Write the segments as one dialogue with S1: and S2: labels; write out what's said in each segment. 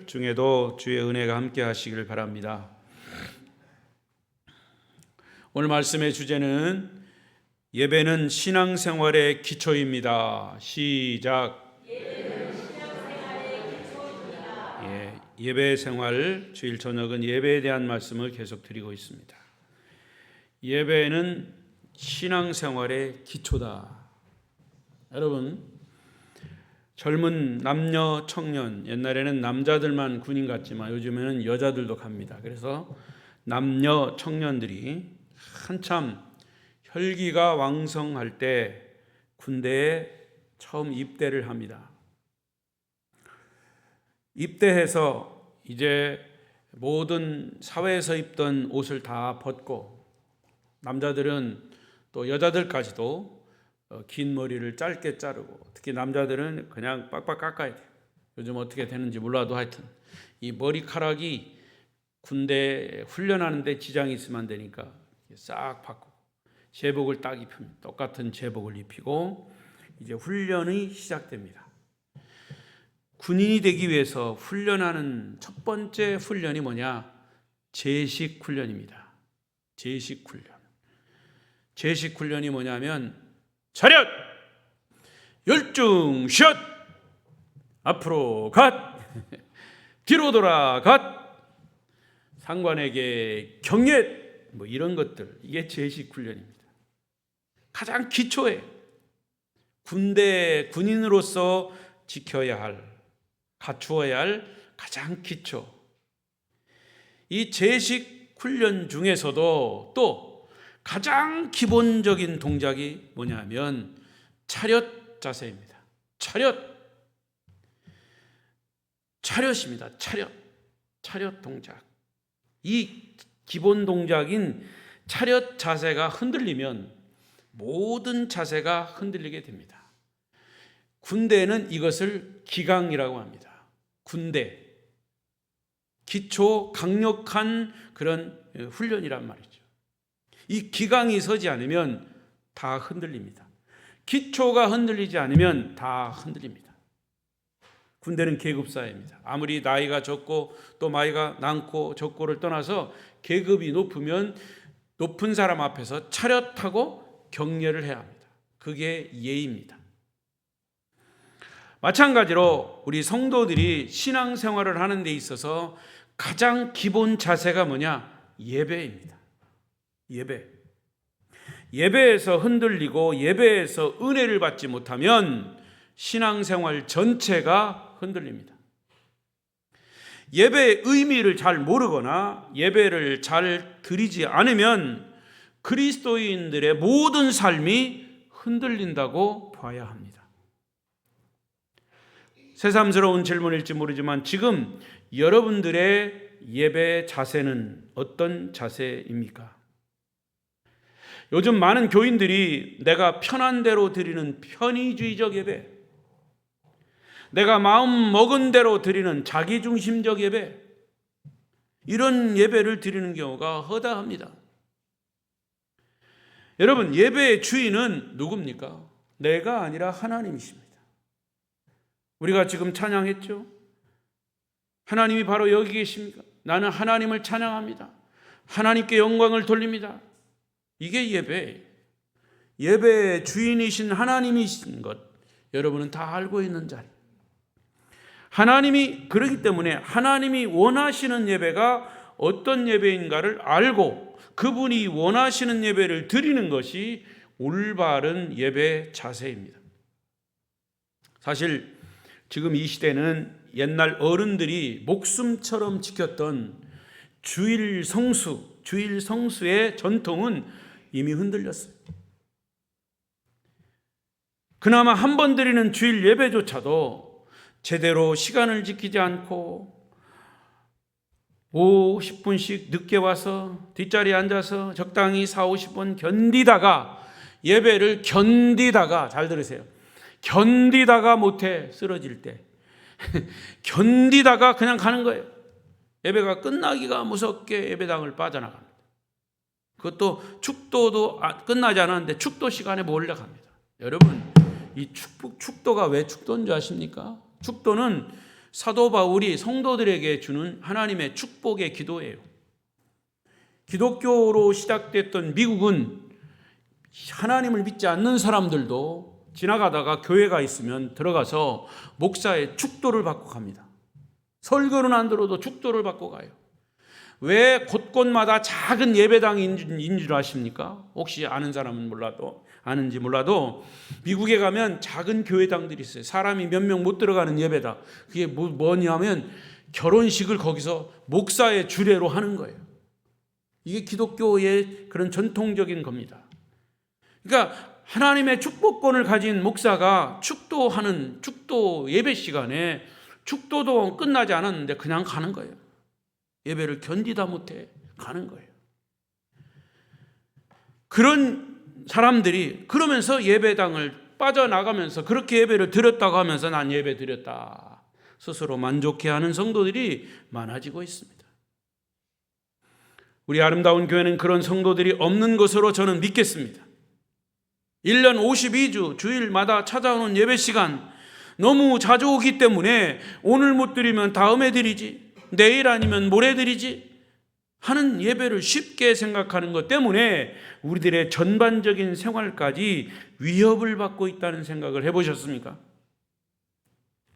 S1: 중에도 주의 은혜가 함께 하시길 바랍니다. 오늘 말씀의 주제는 예배는 신앙생활의 기초입니다. 시작. 예배 생활, 주일 저녁은 예배에 대한 말씀을 계속 드리고 있습니다. 예배는 신앙생활의 기초다. 여러분, 젊은 남녀 청년, 옛날에는 남자들만 군인 갔지만 요즘에는 여자들도 갑니다. 그래서 남녀 청년들이 한참 혈기가 왕성할 때 군대에 처음 입대를 합니다. 입대해서 이제 모든 사회에서 입던 옷을 다 벗고, 남자들은 또 여자들까지도 긴 머리를 짧게 자르고, 특히 남자들은 그냥 빡빡 깎아야 돼요. 요즘 어떻게 되는지 몰라도 하여튼 이 머리카락이 군대 훈련하는데 지장이 있으면 안 되니까 싹 바꾸고, 제복을 딱 입히면 똑같은 제복을 입히고 이제 훈련이 시작됩니다. 군인이 되기 위해서 훈련하는 첫 번째 훈련이 뭐냐? 제식 훈련입니다. 제식 훈련. 제식 훈련이 뭐냐면, 차렷! 열중샷! 앞으로 갓! 뒤로 돌아 갓! 상관에게 경례! 뭐 이런 것들, 이게 제식 훈련입니다. 가장 기초에 군대 군인으로서 지켜야 할, 갖추어야 할 가장 기초. 이 제식 훈련 중에서도 또 가장 기본적인 동작이 뭐냐면 차렷 자세입니다. 차렷입니다. 차렷 동작. 이 기본 동작인 차렷 자세가 흔들리면 모든 자세가 흔들리게 됩니다. 군대는 이것을 기강이라고 합니다. 군대, 기초 강력한 그런 훈련이란 말이죠. 이 기강이 서지 않으면 다 흔들립니다. 기초가 흔들리지 않으면 다 흔들립니다. 군대는 계급사회입니다. 아무리 나이가 적고 또 나이가 많고 적고를 떠나서 계급이 높으면 높은 사람 앞에서 차렷하고 경례를 해야 합니다. 그게 예의입니다. 마찬가지로 우리 성도들이 신앙생활을 하는 데 있어서 가장 기본 자세가 뭐냐? 예배입니다. 예배에서 흔들리고 예배에서 은혜를 받지 못하면 신앙생활 전체가 흔들립니다. 예배의 의미를 잘 모르거나 예배를 잘 드리지 않으면 그리스도인들의 모든 삶이 흔들린다고 봐야 합니다. 새삼스러운 질문일지 모르지만 지금 여러분들의 예배 자세는 어떤 자세입니까? 요즘 많은 교인들이 내가 편한 대로 드리는 편의주의적 예배, 내가 마음 먹은 대로 드리는 자기중심적 예배, 이런 예배를 드리는 경우가 허다합니다. 여러분, 예배의 주인은 누굽니까? 내가 아니라 하나님이십니다. 우리가 지금 찬양했죠? 하나님이 바로 여기 계십니다. 나는 하나님을 찬양합니다. 하나님께 영광을 돌립니다. 이게 예배예요. 예배의 주인이신 하나님이신 것, 여러분은 다 알고 있는 자리. 하나님이, 그렇기 때문에 하나님이 원하시는 예배가 어떤 예배인가를 알고 그분이 원하시는 예배를 드리는 것이 올바른 예배 자세입니다. 사실 지금 이 시대는 옛날 어른들이 목숨처럼 지켰던 주일 성수의 전통은 이미 흔들렸어요. 그나마 한 번 드리는 주일 예배조차도 제대로 시간을 지키지 않고 50분씩 늦게 와서 뒷자리에 앉아서 적당히 40-50분 예배를 견디다가, 잘 들으세요, 견디다가 못해 쓰러질 때 견디다가 그냥 가는 거예요. 예배가 끝나기가 무섭게 예배당을 빠져나갑니다. 그것도 축도도 끝나지 않았는데 축도 시간에 몰려갑니다. 여러분, 이 축도가 왜 축도인 줄 아십니까? 축도는 사도 바울이 성도들에게 주는 하나님의 축복의 기도예요. 기독교로 시작됐던 미국은 하나님을 믿지 않는 사람들도 지나가다가 교회가 있으면 들어가서 목사의 축도를 받고 갑니다. 설교는 안 들어도 축도를 받고 가요. 왜 곳곳마다 작은 예배당인 줄 아십니까? 혹시 아는 사람은 아는지 몰라도 미국에 가면 작은 교회당들이 있어요. 사람이 몇 명 못 들어가는 예배당. 그게 뭐냐면 결혼식을 거기서 목사의 주례로 하는 거예요. 이게 기독교의 그런 전통적인 겁니다. 그러니까 하나님의 축복권을 가진 목사가 축도하는 축도 예배 시간에 축도도 끝나지 않았는데 그냥 가는 거예요. 예배를 견디다 못해 가는 거예요. 그런 사람들이 그러면서 예배당을 빠져나가면서 그렇게 예배를 드렸다고 하면서 난 예배 드렸다 스스로 만족해하는 성도들이 많아지고 있습니다. 우리 아름다운 교회는 그런 성도들이 없는 것으로 저는 믿겠습니다. 1년 52주 주일마다 찾아오는 예배 시간 너무 자주 오기 때문에 오늘 못 드리면 다음에 드리지, 내일 아니면 모레 드리지 하는 예배를 쉽게 생각하는 것 때문에 우리들의 전반적인 생활까지 위협을 받고 있다는 생각을 해보셨습니까?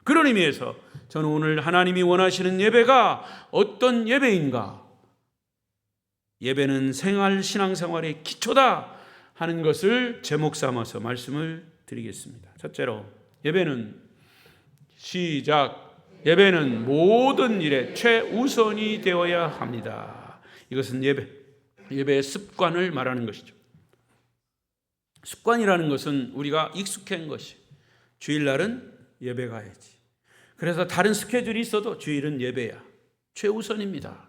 S1: 그런 의미에서 저는 오늘 하나님이 원하시는 예배가 어떤 예배인가? 예배는 신앙생활의 기초다 하는 것을 제목 삼아서 말씀을 드리겠습니다. 첫째로 예배는 예배는 모든 일에 최우선이 되어야 합니다. 이것은 예배의 습관을 말하는 것이죠. 습관이라는 것은 우리가 익숙한 것이 주일날은 예배 가야지. 그래서 다른 스케줄이 있어도 주일은 예배야. 최우선입니다.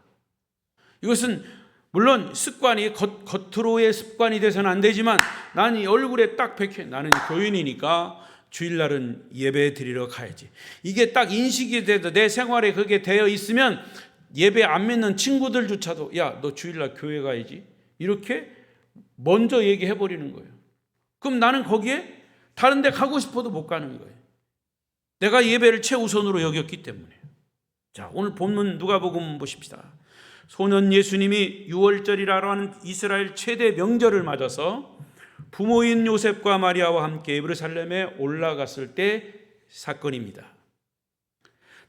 S1: 이것은 물론 습관이 겉으로의 습관이 돼서는 안 되지만 난 이 얼굴에 딱 박혀 나는 교인이니까 주일날은 예배 드리러 가야지. 이게 딱 인식이 돼도 내 생활에 그게 되어 있으면 예배 안 믿는 친구들조차도 야, 너 주일날 교회 가야지. 이렇게 먼저 얘기해 버리는 거예요. 그럼 나는 거기에 다른 데 가고 싶어도 못 가는 거예요. 내가 예배를 최우선으로 여겼기 때문에. 자, 오늘 본문 누가복음 보십시다. 소년 예수님이 유월절이라고 하는 이스라엘 최대 명절을 맞아서 부모인 요셉과 마리아와 함께 예루살렘에 올라갔을 때 사건입니다.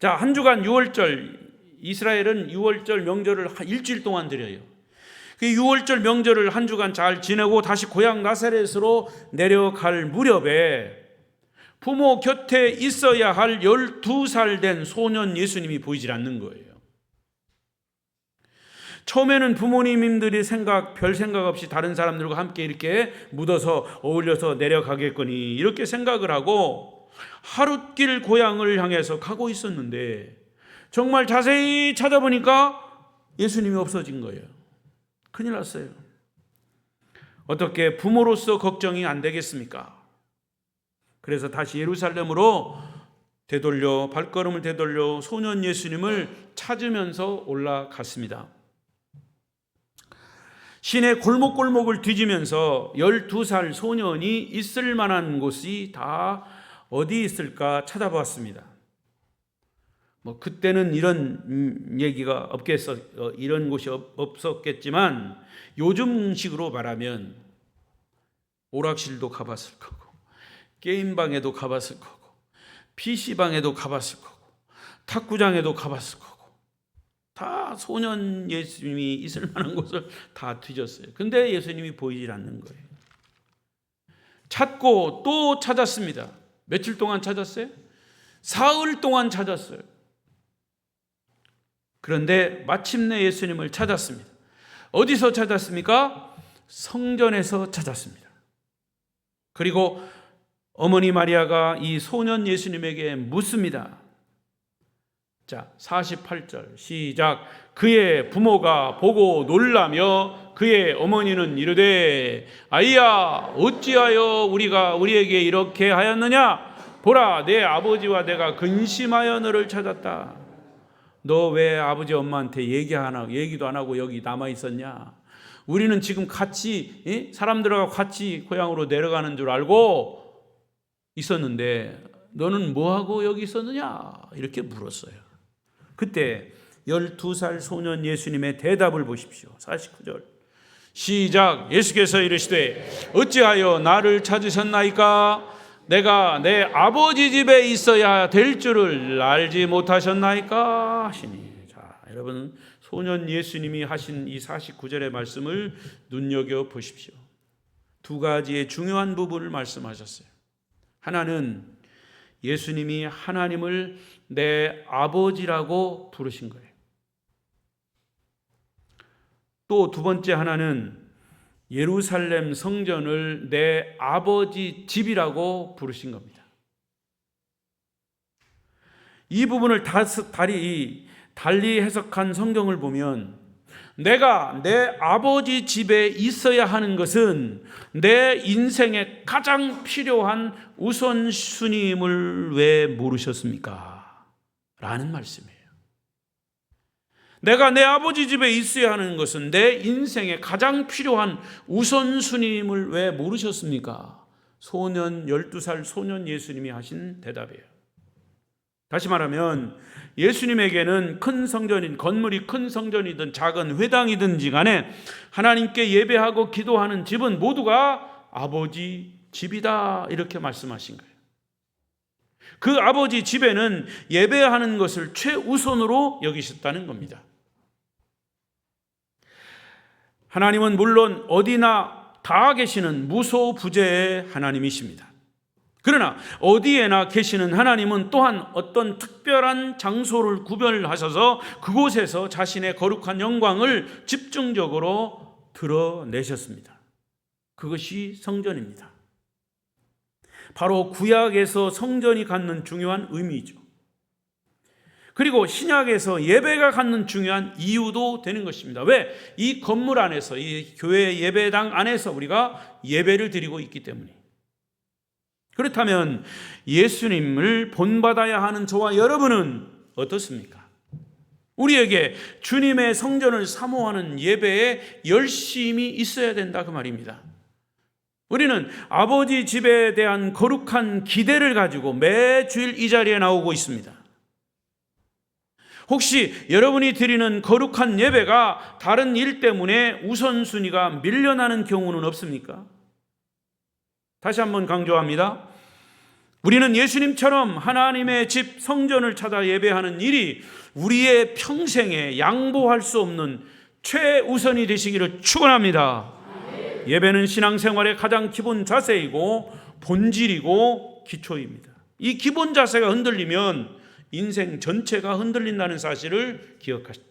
S1: 자, 한 주간 유월절, 이스라엘은 유월절 명절을 일주일 동안 드려요. 그 유월절 명절을 한 주간 잘 지내고 다시 고향 나사렛으로 내려갈 무렵에 부모 곁에 있어야 할 12살 된 소년 예수님이 보이질 않는 거예요. 처음에는 부모님들이 별 생각 없이 다른 사람들과 함께 이렇게 묻어서 어울려서 내려가겠거니 이렇게 생각을 하고 하룻길 고향을 향해서 가고 있었는데 정말 자세히 찾아보니까 예수님이 없어진 거예요. 큰일 났어요. 어떻게 부모로서 걱정이 안 되겠습니까? 그래서 다시 예루살렘으로 발걸음을 되돌려 소년 예수님을 찾으면서 올라갔습니다. 시내 골목골목을 뒤지면서 12살 소년이 있을 만한 곳이 다 어디 있을까 찾아봤습니다. 그때는 이런 얘기가 이런 곳이 없었겠지만 요즘식으로 말하면 오락실도 가봤을 거고 게임방에도 가봤을 거고 PC방에도 가봤을 거고 탁구장에도 가봤을 거고 다 소년 예수님이 있을 만한 곳을 다 뒤졌어요. 근데 예수님이 보이질 않는 거예요. 찾고 또 찾았습니다. 며칠 동안 찾았어요? 사흘 동안 찾았어요. 그런데 마침내 예수님을 찾았습니다. 어디서 찾았습니까? 성전에서 찾았습니다. 그리고 어머니 마리아가 이 소년 예수님에게 묻습니다. 자, 48절 시작. 그의 부모가 보고 놀라며 그의 어머니는 이르되 아이야 어찌하여 우리가 우리에게 이렇게 하였느냐? 보라 내 아버지와 내가 근심하여 너를 찾았다. 너 왜 아버지 엄마한테 얘기도 안 하고 여기 남아 있었냐? 우리는 지금 같이 사람들과 같이 고향으로 내려가는 줄 알고 있었는데 너는 뭐하고 여기 있었느냐? 이렇게 물었어요. 그때 12살 소년 예수님의 대답을 보십시오. 49절 시작. 예수께서 이르시되 어찌하여 나를 찾으셨나이까? 내가 내 아버지 집에 있어야 될 줄을 알지 못하셨나이까? 하시니. 자, 여러분, 소년 예수님이 하신 이 49절의 말씀을 눈여겨 보십시오. 두 가지의 중요한 부분을 말씀하셨어요. 하나는 예수님이 하나님을 내 아버지라고 부르신 거예요. 또 두 번째 하나는 예루살렘 성전을 내 아버지 집이라고 부르신 겁니다. 이 부분을 달리 해석한 성경을 보면 내가 내 아버지 집에 있어야 하는 것은 내 인생에 가장 필요한 우선순위임을 왜 모르셨습니까? 라는 말씀이에요. 내가 내 아버지 집에 있어야 하는 것은 내 인생에 가장 필요한 우선순위임을 왜 모르셨습니까? 12살 소년 예수님이 하신 대답이에요. 다시 말하면 예수님에게는 큰 성전인 건물이 큰 성전이든 작은 회당이든지 간에 하나님께 예배하고 기도하는 집은 모두가 아버지 집이다 이렇게 말씀하신 거예요. 그 아버지 집에는 예배하는 것을 최우선으로 여기셨다는 겁니다. 하나님은 물론 어디나 다 계시는 무소부재의 하나님이십니다. 그러나 어디에나 계시는 하나님은 또한 어떤 특별한 장소를 구별하셔서 그곳에서 자신의 거룩한 영광을 집중적으로 드러내셨습니다. 그것이 성전입니다. 바로 구약에서 성전이 갖는 중요한 의미이죠. 그리고 신약에서 예배가 갖는 중요한 이유도 되는 것입니다. 왜? 이 건물 안에서, 이 교회 예배당 안에서 우리가 예배를 드리고 있기 때문에. 그렇다면 예수님을 본받아야 하는 저와 여러분은 어떻습니까? 우리에게 주님의 성전을 사모하는 예배에 열심이 있어야 된다 그 말입니다. 우리는 아버지 집에 대한 거룩한 기대를 가지고 매 주일 이 자리에 나오고 있습니다. 혹시 여러분이 드리는 거룩한 예배가 다른 일 때문에 우선순위가 밀려나는 경우는 없습니까? 다시 한번 강조합니다. 우리는 예수님처럼 하나님의 집 성전을 찾아 예배하는 일이 우리의 평생에 양보할 수 없는 최우선이 되시기를 축원합니다. 예배는 신앙생활의 가장 기본 자세이고 본질이고 기초입니다. 이 기본 자세가 흔들리면 인생 전체가 흔들린다는 사실을 기억하십시오.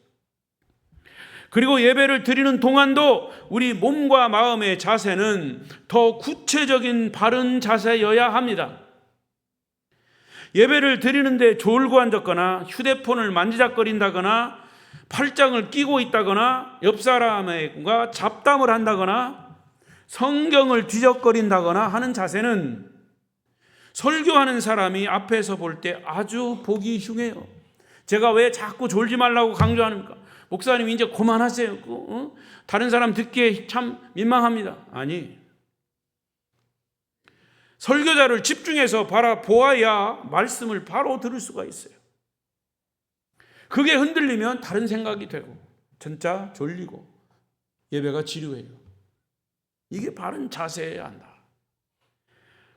S1: 그리고 예배를 드리는 동안도 우리 몸과 마음의 자세는 더 구체적인 바른 자세여야 합니다. 예배를 드리는데 졸고 앉았거나 휴대폰을 만지작거린다거나 팔짱을 끼고 있다거나 옆 사람과 잡담을 한다거나 성경을 뒤적거린다거나 하는 자세는 설교하는 사람이 앞에서 볼 때 아주 보기 흉해요. 제가 왜 자꾸 졸지 말라고 강조합니까? 목사님 이제 그만하세요. 다른 사람 듣기에 참 민망합니다. 아니, 설교자를 집중해서 바라보아야 말씀을 바로 들을 수가 있어요. 그게 흔들리면 다른 생각이 되고 진짜 졸리고 예배가 지루해요. 이게 바른 자세여야 한다.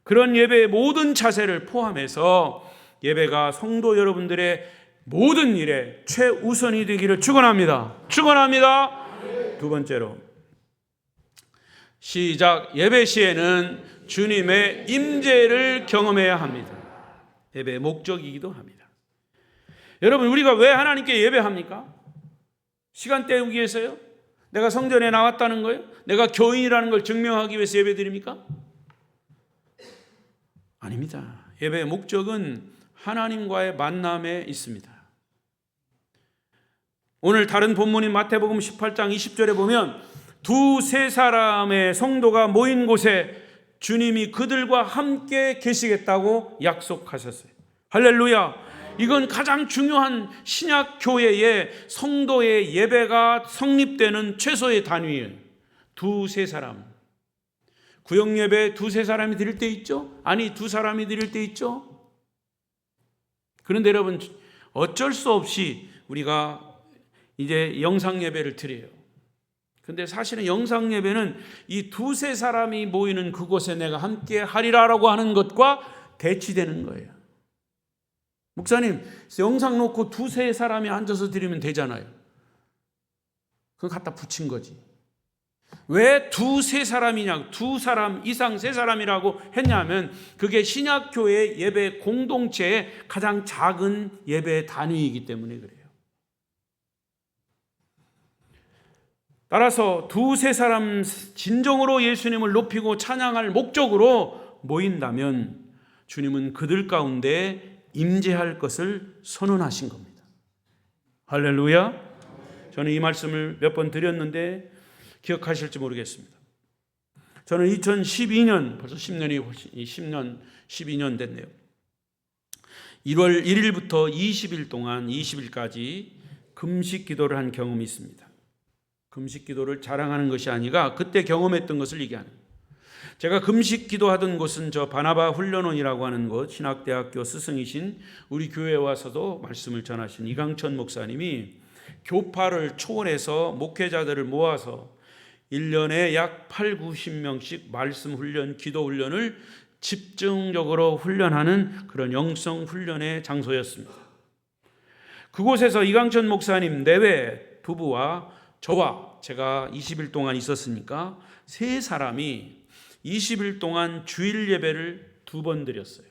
S1: 그런 예배의 모든 자세를 포함해서 예배가 성도 여러분들의 모든 일에 최우선이 되기를 축원합니다. 축원합니다. 두 번째로 시작. 예배 시에는 주님의 임재를 경험해야 합니다. 예배의 목적이기도 합니다. 여러분, 우리가 왜 하나님께 예배합니까? 시간 때우기 위해서요? 내가 성전에 나왔다는 거예요? 내가 교인이라는 걸 증명하기 위해서 예배 드립니까? 아닙니다. 예배의 목적은 하나님과의 만남에 있습니다. 오늘 다른 본문인 마태복음 18장 20절에 보면 두세 사람의 성도가 모인 곳에 주님이 그들과 함께 계시겠다고 약속하셨어요. 할렐루야. 이건 가장 중요한 신약 교회의 성도의 예배가 성립되는 최소의 단위예요. 두세 사람. 구역 예배 두세 사람이 드릴 때 있죠? 아니, 두 사람이 드릴 때 있죠? 그런데 여러분, 어쩔 수 없이 우리가 이제 영상 예배를 드려요. 근데 사실은 영상 예배는 이 두세 사람이 모이는 그곳에 내가 함께 하리라라고 하는 것과 대치되는 거예요. 목사님, 영상 놓고 두세 사람이 앉아서 드리면 되잖아요. 그거 갖다 붙인 거지. 왜 두세 사람이냐, 두 사람 이상 세 사람이라고 했냐면 그게 신약교회 예배 공동체의 가장 작은 예배 단위이기 때문에 그래요. 따라서 두세 사람 진정으로 예수님을 높이고 찬양할 목적으로 모인다면 주님은 그들 가운데 임재할 것을 선언하신 겁니다. 할렐루야. 저는 이 말씀을 몇 번 드렸는데 기억하실지 모르겠습니다. 저는 2012년, 벌써 12년 됐네요. 1월 1일부터 20일 동안 20일까지 금식 기도를 한 경험이 있습니다. 금식 기도를 자랑하는 것이 아니라 그때 경험했던 것을 얘기하는 거예요. 제가 금식 기도하던 곳은 저 바나바 훈련원이라고 하는 곳, 신학대학교 스승이신 우리 교회에 와서도 말씀을 전하신 이강천 목사님이 교파를 초월해서 목회자들을 모아서 1년에 약 8, 90명씩 말씀 훈련, 기도 훈련을 집중적으로 훈련하는 그런 영성 훈련의 장소였습니다. 그곳에서 이강천 목사님 내외 부부와 저와 제가 20일 동안 있었으니까 세 사람이 20일 동안 주일 예배를 2번 드렸어요.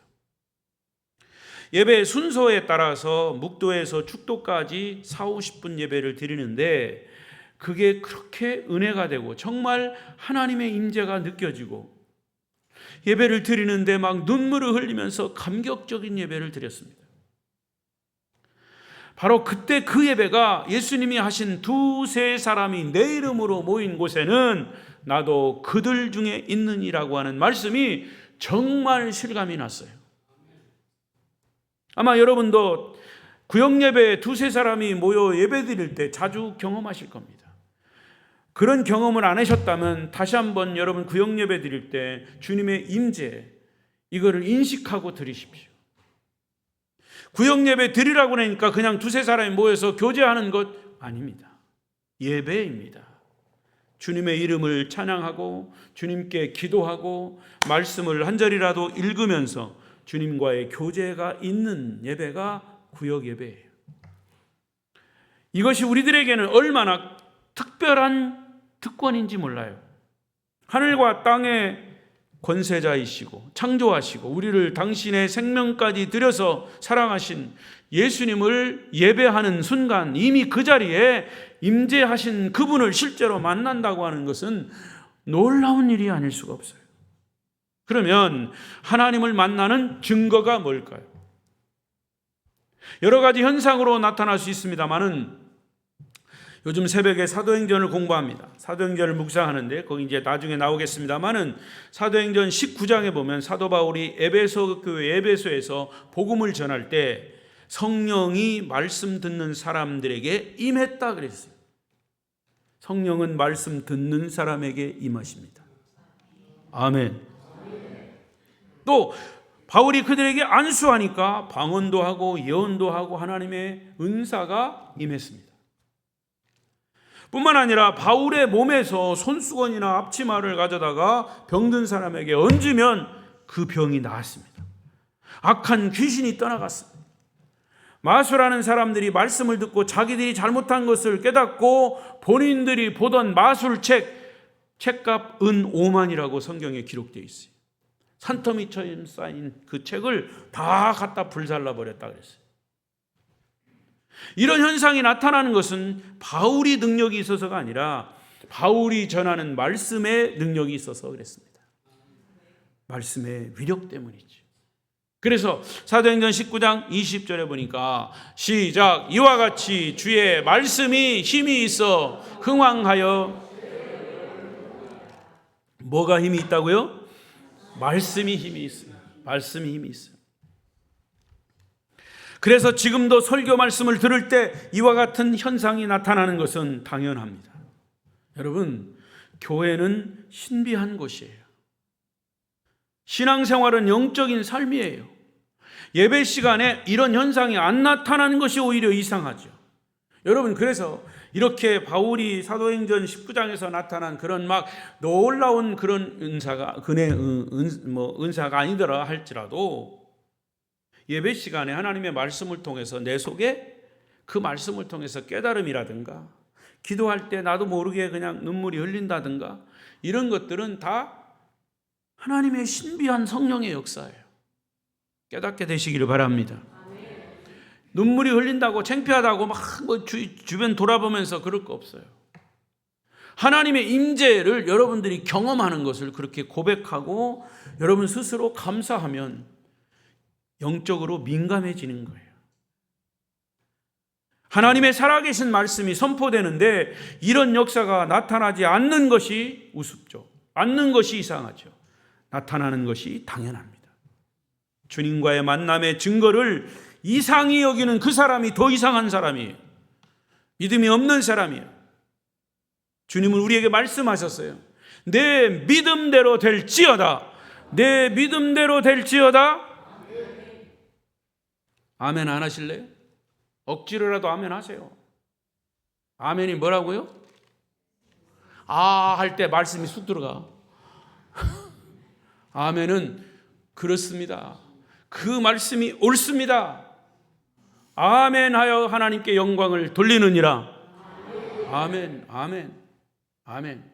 S1: 예배 순서에 따라서 묵도에서 축도까지 4, 50분 예배를 드리는데 그게 그렇게 은혜가 되고 정말 하나님의 임재가 느껴지고 예배를 드리는데 막 눈물을 흘리면서 감격적인 예배를 드렸습니다. 바로 그때 그 예배가 예수님이 하신 두세 사람이 내 이름으로 모인 곳에는 나도 그들 중에 있느니라고 하는 말씀이 정말 실감이 났어요. 아마 여러분도 구역예배에 두세 사람이 모여 예배 드릴 때 자주 경험하실 겁니다. 그런 경험을 안 하셨다면 다시 한번 여러분 구역예배 드릴 때 주님의 임재 이거를 인식하고 드리십시오. 구역예배 드리라고 하니까 그냥 두세 사람이 모여서 교제하는 것 아닙니다. 예배입니다. 주님의 이름을 찬양하고 주님께 기도하고 말씀을 한 절이라도 읽으면서 주님과의 교제가 있는 예배가 구역예배예요. 이것이 우리들에게는 얼마나 특별한 특권인지 몰라요. 하늘과 땅의 권세자이시고 창조하시고 우리를 당신의 생명까지 들여서 사랑하신 예수님을 예배하는 순간 이미 그 자리에 임재하신 그분을 실제로 만난다고 하는 것은 놀라운 일이 아닐 수가 없어요. 그러면 하나님을 만나는 증거가 뭘까요? 여러 가지 현상으로 나타날 수 있습니다만은 요즘 새벽에 사도행전을 공부합니다. 사도행전을 묵상하는데 거기 이제 나중에 나오겠습니다만은 사도행전 19장에 보면 사도 바울이 에베소 교회 에베소에서 복음을 전할 때 성령이 말씀 듣는 사람들에게 임했다 그랬어요. 성령은 말씀 듣는 사람에게 임하십니다. 아멘. 또 바울이 그들에게 안수하니까 방언도 하고 예언도 하고 하나님의 은사가 임했습니다. 뿐만 아니라 바울의 몸에서 손수건이나 앞치마를 가져다가 병든 사람에게 얹으면 그 병이 나았습니다. 악한 귀신이 떠나갔습니다. 마술하는 사람들이 말씀을 듣고 자기들이 잘못한 것을 깨닫고 본인들이 보던 마술책 책값 은 5만이라고 성경에 기록되어 있어요. 산더미처럼 쌓인 그 책을 다 갖다 불살라 버렸다 그랬어요. 이런 현상이 나타나는 것은 바울이 능력이 있어서가 아니라 바울이 전하는 말씀의 능력이 있어서 그랬습니다. 말씀의 위력 때문이죠. 그래서 사도행전 19장 20절에 보니까 시작 이와 같이 주의 말씀이 힘이 있어 흥왕하여 뭐가 힘이 있다고요? 말씀이 힘이 있어요. 말씀이 힘이 있어요. 그래서 지금도 설교 말씀을 들을 때 이와 같은 현상이 나타나는 것은 당연합니다. 여러분, 교회는 신비한 곳이에요. 신앙생활은 영적인 삶이에요. 예배 시간에 이런 현상이 안 나타나는 것이 오히려 이상하죠. 여러분, 그래서 이렇게 바울이 사도행전 19장에서 나타난 그런 막 놀라운 그런 은사가 은사가 아니더라 할지라도 예배 시간에 하나님의 말씀을 통해서 내 속에 그 말씀을 통해서 깨달음이라든가 기도할 때 나도 모르게 그냥 눈물이 흘린다든가 이런 것들은 다 하나님의 신비한 성령의 역사예요. 깨닫게 되시기를 바랍니다. 눈물이 흘린다고 창피하다고 막 주변 돌아보면서 그럴 거 없어요. 하나님의 임재를 여러분들이 경험하는 것을 그렇게 고백하고 여러분 스스로 감사하면 영적으로 민감해지는 거예요. 하나님의 살아계신 말씀이 선포되는데 이런 역사가 나타나지 않는 것이 우습죠. 않는 것이 이상하죠. 나타나는 것이 당연합니다. 주님과의 만남의 증거를 이상히 여기는 그 사람이 더 이상한 사람이에요. 믿음이 없는 사람이에요. 주님은 우리에게 말씀하셨어요. 내 믿음대로 될지어다. 내 믿음대로 될지어다. 아멘 안 하실래요? 억지로라도 아멘 하세요. 아멘이 뭐라고요? 아 할 때 말씀이 쑥 들어가. 아멘은 그렇습니다. 그 말씀이 옳습니다. 아멘 하여 하나님께 영광을 돌리느니라. 아멘, 아멘, 아멘.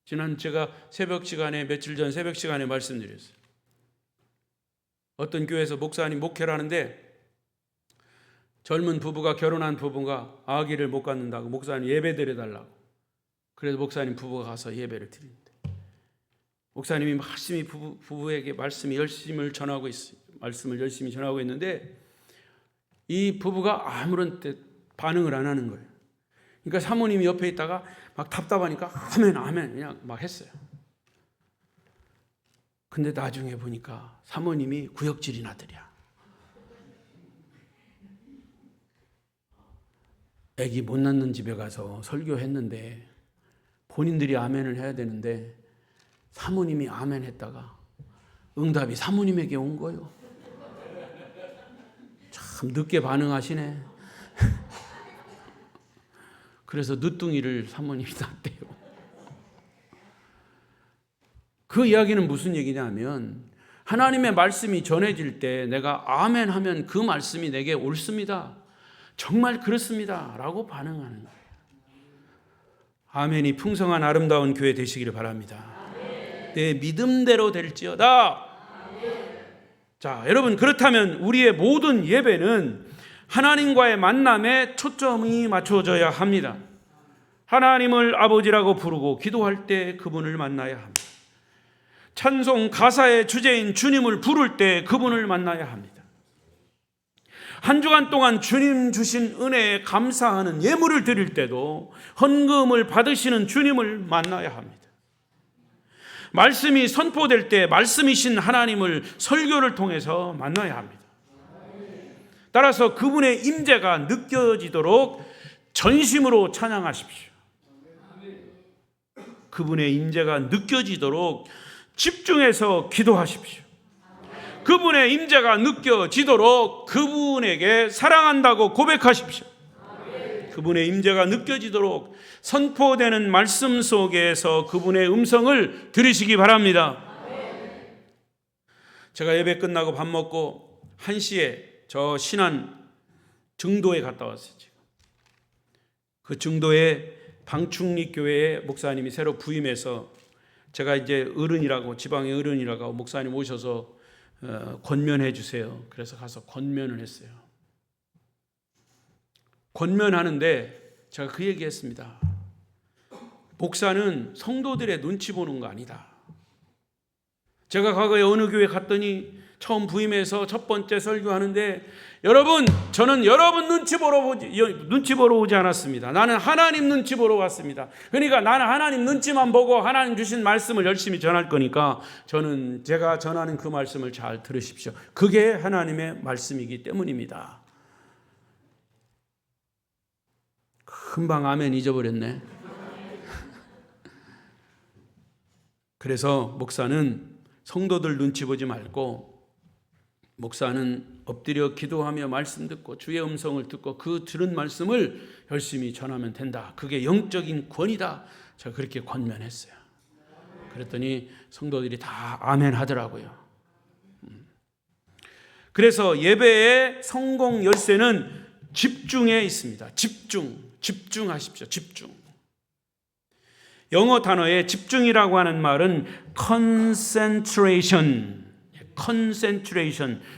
S1: 지난 제가 새벽 시간에 며칠 전 새벽 시간에 말씀드렸어요. 어떤 교회에서 목사님 목회를 하는데 젊은 부부가 결혼한 부부가 아기를 못 갖는다고 목사님 예배 드려달라고. 그래서 목사님 부부가 가서 예배를 드리는데 목사님이 열심히 부부에게 말씀을 열심히 전하고 있는데 이 부부가 아무런 반응을 안 하는 거예요. 그러니까 사모님이 옆에 있다가 막 답답하니까 아멘 아멘 그냥 막 했어요. 근데 나중에 보니까 사모님이 구역질인 아들이야. 애기 못 낳는 집에 가서 설교했는데 본인들이 아멘을 해야 되는데 사모님이 아멘 했다가 응답이 사모님에게 온 거예요. 참 늦게 반응하시네. 그래서 늦둥이를 사모님이 낳았대요. 그 이야기는 무슨 얘기냐면 하나님의 말씀이 전해질 때 내가 아멘 하면 그 말씀이 내게 옳습니다. 정말 그렇습니다. 라고 반응하는 거예요. 아멘이 풍성한 아름다운 교회 되시기를 바랍니다. 내 믿음대로 될지어다. 자, 여러분 그렇다면 우리의 모든 예배는 하나님과의 만남에 초점이 맞춰져야 합니다. 하나님을 아버지라고 부르고 기도할 때 그분을 만나야 합니다. 찬송 가사의 주제인 주님을 부를 때 그분을 만나야 합니다. 한 주간 동안 주님 주신 은혜에 감사하는 예물을 드릴 때도 헌금을 받으시는 주님을 만나야 합니다. 말씀이 선포될 때 말씀이신 하나님을 설교를 통해서 만나야 합니다. 따라서 그분의 임재가 느껴지도록 전심으로 찬양하십시오. 그분의 임재가 느껴지도록 집중해서 기도하십시오. 그분의 임재가 느껴지도록 그분에게 사랑한다고 고백하십시오. 그분의 임재가 느껴지도록 선포되는 말씀 속에서 그분의 음성을 들으시기 바랍니다. 제가 예배 끝나고 밥 먹고 1시에 저 신안 증도에 갔다 왔어요. 지금. 그 증도에 방충리 교회에 목사님이 새로 부임해서 제가 이제 어른이라고 지방의 어른이라고 목사님 오셔서 권면해 주세요. 그래서 가서 권면을 했어요. 권면하는데 제가 그 얘기했습니다. 목사는 성도들의 눈치 보는 거 아니다. 제가 과거에 어느 교회 갔더니 처음 부임해서 첫 번째 설교하는데 여러분, 저는 여러분 눈치 보러 오지 않았습니다. 나는 하나님 눈치 보러 왔습니다. 그러니까 나는 하나님 눈치만 보고 하나님 주신 말씀을 열심히 전할 거니까 제가 전하는 그 말씀을 잘 들으십시오. 그게 하나님의 말씀이기 때문입니다. 금방 아멘 잊어버렸네. 그래서 목사는 성도들 눈치 보지 말고 목사는 엎드려 기도하며 말씀 듣고 주의 음성을 듣고 그 들은 말씀을 열심히 전하면 된다. 그게 영적인 권위다. 제가 그렇게 권면했어요. 그랬더니 성도들이 다 아멘 하더라고요. 그래서 예배의 성공 열쇠는 집중에 있습니다. 집중하십시오. 집중. 영어 단어의 집중이라고 하는 말은 concentration.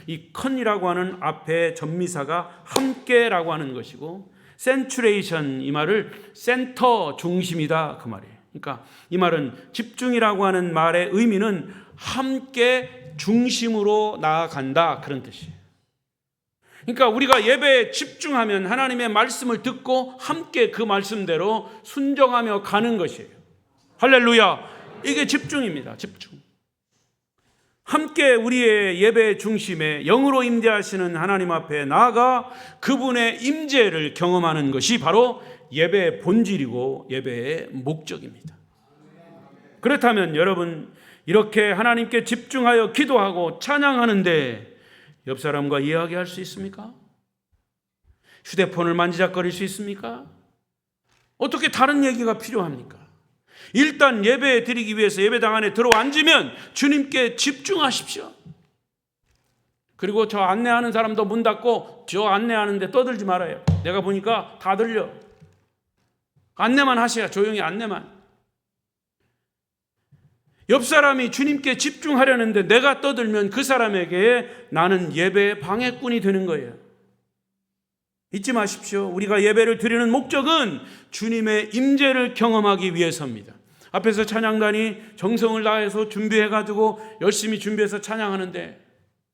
S1: 이 con이라고 하는 앞에 전미사가 함께라고 하는 것이고, centration 이 말을 센터 중심이다 그 말이에요. 그러니까 이 말은 집중이라고 하는 말의 의미는 함께 중심으로 나아간다 그런 뜻이에요. 그러니까 우리가 예배에 집중하면 하나님의 말씀을 듣고 함께 그 말씀대로 순종하며 가는 것이에요. 할렐루야. 이게 집중입니다. 집중. 함께 우리의 예배의 중심에 영으로 임재하시는 하나님 앞에 나아가 그분의 임재를 경험하는 것이 바로 예배의 본질이고 예배의 목적입니다. 그렇다면 여러분, 이렇게 하나님께 집중하여 기도하고 찬양하는데 옆 사람과 이야기할 수 있습니까? 휴대폰을 만지작거릴 수 있습니까? 어떻게 다른 얘기가 필요합니까? 일단 예배 드리기 위해서 예배당 안에 들어앉으면 주님께 집중하십시오. 그리고 저 안내하는 사람도 문 닫고 저 안내하는데 떠들지 말아요. 내가 보니까 다 들려. 안내만 하셔야, 조용히 안내만. 옆 사람이 주님께 집중하려는데 내가 떠들면 그 사람에게 나는 예배의 방해꾼이 되는 거예요. 잊지 마십시오. 우리가 예배를 드리는 목적은 주님의 임재를 경험하기 위해서입니다. 앞에서 찬양단이 정성을 다해서 준비해가지고 열심히 준비해서 찬양하는데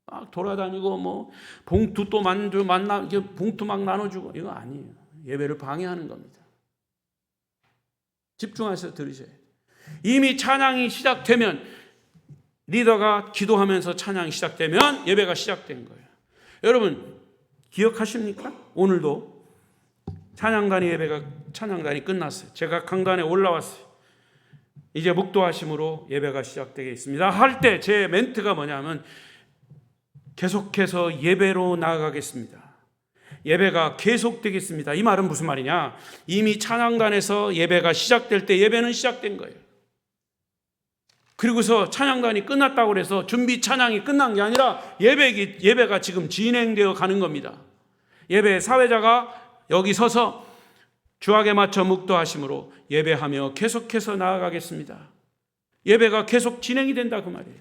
S1: 막 돌아다니고 뭐 봉투 또 봉투 막 나눠주고, 이거 아니에요. 예배를 방해하는 겁니다. 집중해서 들으셔야 돼요. 이미 찬양이 시작되면, 리더가 기도하면서 찬양이 시작되면 예배가 시작된 거예요. 여러분 기억하십니까? 오늘도 찬양단이 끝났어요. 제가 강단에 올라왔어요. 이제 묵도하심으로 예배가 시작되겠습니다 할 때 제 멘트가 뭐냐면 계속해서 예배로 나아가겠습니다. 예배가 계속되겠습니다. 이 말은 무슨 말이냐? 이미 찬양단에서 예배가 시작될 때 예배는 시작된 거예요. 그리고서 찬양단이 끝났다고 해서 준비 찬양이 끝난 게 아니라 예배가 지금 진행되어 가는 겁니다. 예배 사회자가 여기 서서 주악에 맞춰 묵도하심으로 예배하며 계속해서 나아가겠습니다. 예배가 계속 진행이 된다 그 말이에요.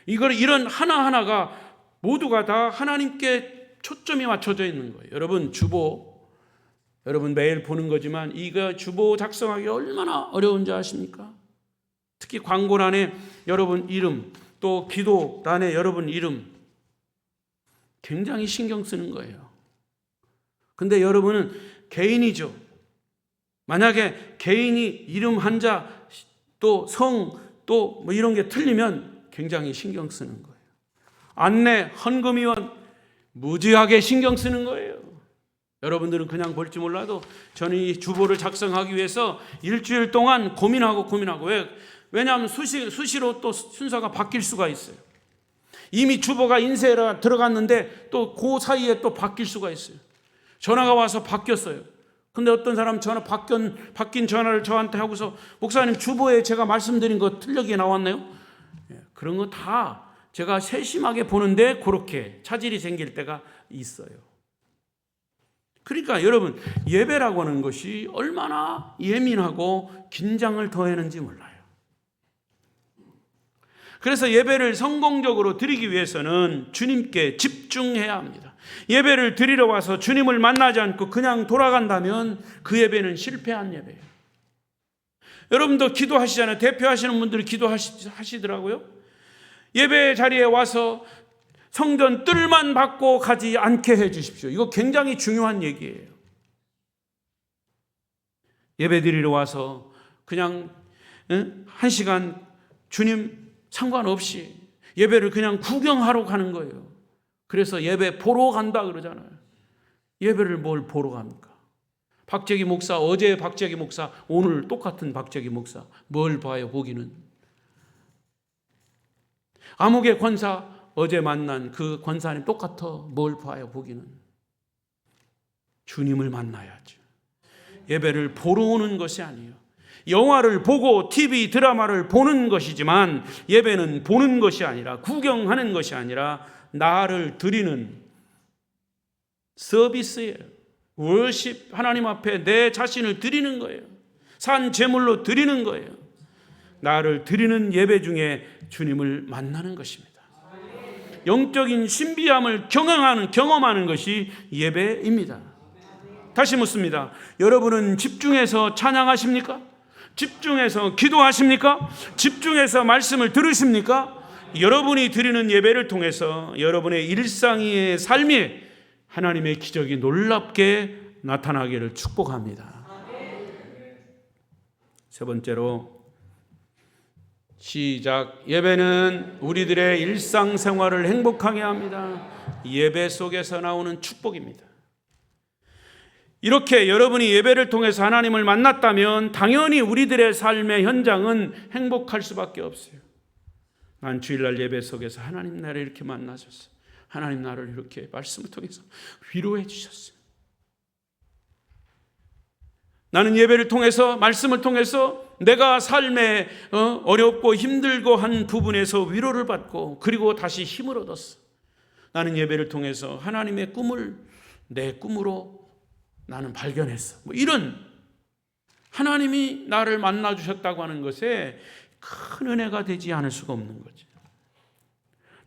S1: 이런 하나하나가 모두가 다 하나님께 초점이 맞춰져 있는 거예요. 여러분 여러분 매일 보는 거지만 이거 주보 작성하기 얼마나 어려운지 아십니까? 특히 광고란에 여러분 이름, 또 기도란에 여러분 이름 굉장히 신경 쓰는 거예요. 근데 여러분은 개인이죠. 만약에 개인이 이름 한자 또 성 또 뭐 이런 게 틀리면 굉장히 신경 쓰는 거예요. 안내, 헌금위원 무지하게 신경 쓰는 거예요. 여러분들은 그냥 볼지 몰라도 저는 이 주보를 작성하기 위해서 일주일 동안 고민하고 왜냐하면 수시로 또 순서가 바뀔 수가 있어요. 이미 주보가 인쇄가 들어갔는데 또 그 사이에 또 바뀔 수가 있어요. 전화가 와서 바뀌었어요. 근데 어떤 사람 바뀐 전화를 저한테 하고서 목사님 주보에 제가 말씀드린 거 틀리게 나왔나요? 그런 거 다 제가 세심하게 보는데 그렇게 차질이 생길 때가 있어요. 그러니까 여러분 예배라고 하는 것이 얼마나 예민하고 긴장을 더하는지 몰라요. 그래서 예배를 성공적으로 드리기 위해서는 주님께 집중해야 합니다. 예배를 드리러 와서 주님을 만나지 않고 그냥 돌아간다면 그 예배는 실패한 예배예요. 여러분도 기도하시잖아요. 대표하시는 분들이 기도하시더라고요. 예배 자리에 와서 성전 뜰만 받고 가지 않게 해 주십시오. 이거 굉장히 중요한 얘기예요. 예배 드리러 와서 그냥 1시간 주님 상관없이 예배를 그냥 구경하러 가는 거예요. 그래서 예배 보러 간다 그러잖아요. 예배를 뭘 보러 갑니까? 박재기 목사, 어제 박재기 목사, 오늘 똑같은 박재기 목사, 뭘 봐요? 보기는. 암흑의 권사, 어제 만난 그 권사님 똑같아. 뭘 봐요, 보기는? 주님을 만나야죠. 예배를 보러 오는 것이 아니에요. 영화를 보고 TV 드라마를 보는 것이지만 예배는 보는 것이 아니라, 구경하는 것이 아니라 나를 드리는 서비스예요. 워십, 하나님 앞에 내 자신을 드리는 거예요. 산 제물로 드리는 거예요. 나를 드리는 예배 중에 주님을 만나는 것입니다. 영적인 신비함을 경험하는 것이 예배입니다. 다시 묻습니다. 여러분은 집중해서 찬양하십니까? 집중해서 기도하십니까? 집중해서 말씀을 들으십니까? 여러분이 드리는 예배를 통해서 여러분의 일상의 삶이 하나님의 기적이 놀랍게 나타나기를 축복합니다. 세 번째로, 시작. 예배는 우리들의 일상생활을 행복하게 합니다. 예배 속에서 나오는 축복입니다. 이렇게 여러분이 예배를 통해서 하나님을 만났다면 당연히 우리들의 삶의 현장은 행복할 수밖에 없어요. 난 주일날 예배 속에서 하나님 나를 이렇게 만나셨어. 하나님 나를 이렇게 말씀을 통해서 위로해 주셨어요. 나는 예배를 통해서, 말씀을 통해서 내가 삶에 어렵고 힘들고 한 부분에서 위로를 받고 그리고 다시 힘을 얻었어. 나는 예배를 통해서 하나님의 꿈을 내 꿈으로 나는 발견했어. 이런 하나님이 나를 만나주셨다고 하는 것에 큰 은혜가 되지 않을 수가 없는 거죠.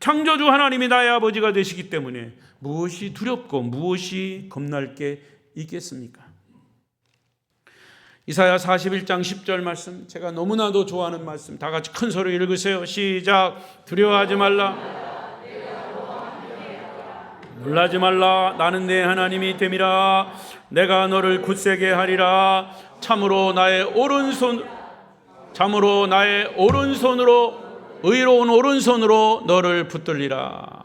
S1: 창조주 하나님이 나의 아버지가 되시기 때문에 무엇이 두렵고 무엇이 겁날 게 있겠습니까? 이사야 41장 10절 말씀, 제가 너무나도 좋아하는 말씀, 다 같이 큰 소리 읽으세요. 시작. 두려워하지 말라. 놀라지 말라. 나는 내 하나님이 됨이라. 내가 너를 굳세게 하리라. 참으로 나의 오른손으로 의로운 오른손으로 너를 붙들리라.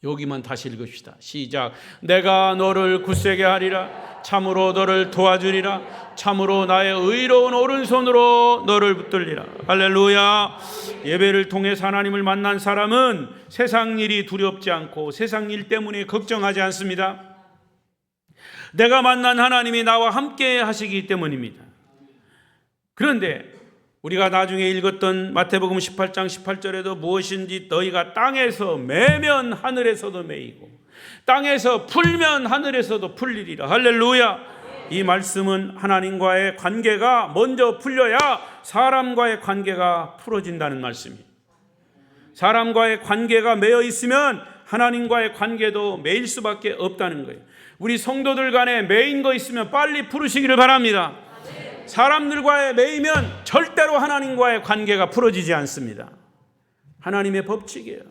S1: 여기만 다시 읽읍시다. 시작. 내가 너를 굳세게 하리라. 참으로 너를 도와주리라. 참으로 나의 의로운 오른손으로 너를 붙들리라. 할렐루야. 예배를 통해서 하나님을 만난 사람은 세상 일이 두렵지 않고 세상 일 때문에 걱정하지 않습니다. 내가 만난 하나님이 나와 함께 하시기 때문입니다. 그런데 우리가 나중에 읽었던 마태복음 18장 18절에도 무엇인지 너희가 땅에서 매면 하늘에서도 매이고 땅에서 풀면 하늘에서도 풀리리라. 할렐루야. 이 말씀은 하나님과의 관계가 먼저 풀려야 사람과의 관계가 풀어진다는 말씀이에요. 사람과의 관계가 매여 있으면 하나님과의 관계도 매일 수밖에 없다는 거예요. 우리 성도들 간에 매인 거 있으면 빨리 풀으시기를 바랍니다. 사람들과의 매이면 절대로 하나님과의 관계가 풀어지지 않습니다. 하나님의 법칙이에요.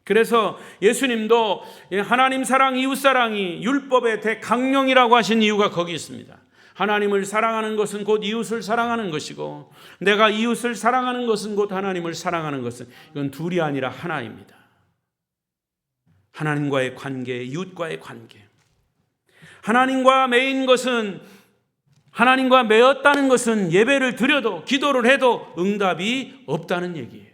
S1: 그래서 예수님도 하나님 사랑, 이웃 사랑이 율법의 대강령이라고 하신 이유가 거기 있습니다. 하나님을 사랑하는 것은 곧 이웃을 사랑하는 것이고, 내가 이웃을 사랑하는 것은 곧 하나님을 사랑하는 것은, 이건 둘이 아니라 하나입니다. 하나님과의 관계, 이웃과의 관계. 하나님과 매인 것은, 하나님과 매었다는 것은 예배를 드려도 기도를 해도 응답이 없다는 얘기예요.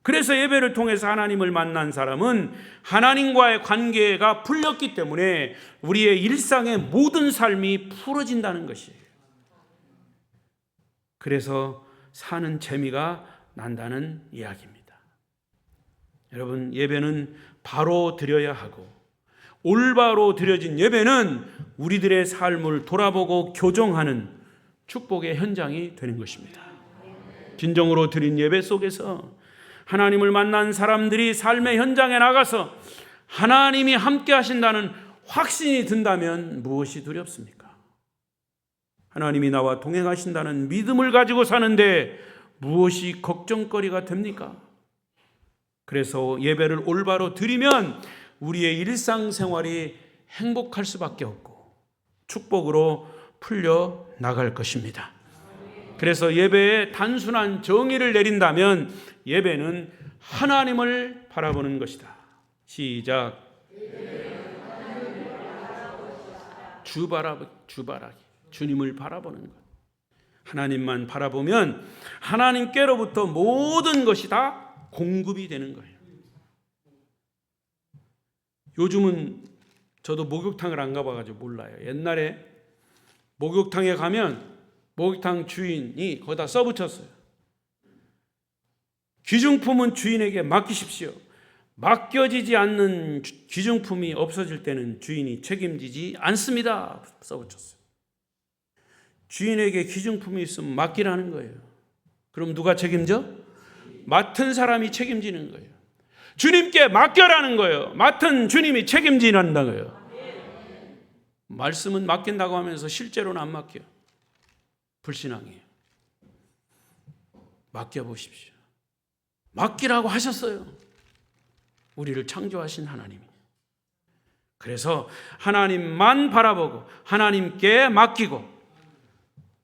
S1: 그래서 예배를 통해서 하나님을 만난 사람은 하나님과의 관계가 풀렸기 때문에 우리의 일상의 모든 삶이 풀어진다는 것이에요. 그래서 사는 재미가 난다는 이야기입니다. 여러분, 예배는 바로 드려야 하고, 올바로 드려진 예배는 우리들의 삶을 돌아보고 교정하는 축복의 현장이 되는 것입니다. 진정으로 드린 예배 속에서 하나님을 만난 사람들이 삶의 현장에 나가서 하나님이 함께 하신다는 확신이 든다면 무엇이 두렵습니까? 하나님이 나와 동행하신다는 믿음을 가지고 사는데 무엇이 걱정거리가 됩니까? 그래서 예배를 올바로 드리면 우리의 일상생활이 행복할 수밖에 없고 축복으로 풀려 나갈 것입니다. 그래서 예배에 단순한 정의를 내린다면 예배는 하나님을 바라보는 것이다. 시작. 주바라기. 주님을 바라보는 것. 하나님만 바라보면 하나님께로부터 모든 것이 다 공급이 되는 거예요. 요즘은 저도 목욕탕을 안 가봐가지고 몰라요. 옛날에 목욕탕에 가면 목욕탕 주인이 거기다 써붙였어요. 귀중품은 주인에게 맡기십시오. 맡겨지지 않는 귀중품이 없어질 때는 주인이 책임지지 않습니다. 써붙였어요. 주인에게 귀중품이 있으면 맡기라는 거예요. 그럼 누가 책임져? 맡은 사람이 책임지는 거예요. 주님께 맡겨라는 거예요. 맡은 주님이 책임지는 거예요. 말씀은 맡긴다고 하면서 실제로는 안 맡겨. 불신앙이에요. 맡겨보십시오. 맡기라고 하셨어요. 우리를 창조하신 하나님이. 그래서 하나님만 바라보고 하나님께 맡기고,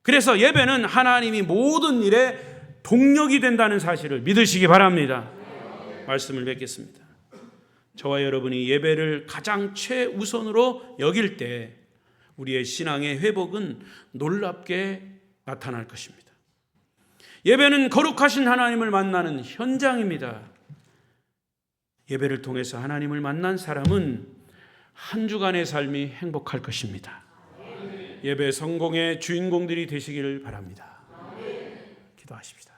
S1: 그래서 예배는 하나님이 모든 일에 동력이 된다는 사실을 믿으시기 바랍니다. 말씀을 맺겠습니다. 저와 여러분이 예배를 가장 최우선으로 여길 때 우리의 신앙의 회복은 놀랍게 나타날 것입니다. 예배는 거룩하신 하나님을 만나는 현장입니다. 예배를 통해서 하나님을 만난 사람은 한 주간의 삶이 행복할 것입니다. 예배 성공의 주인공들이 되시기를 바랍니다. 기도하십시다.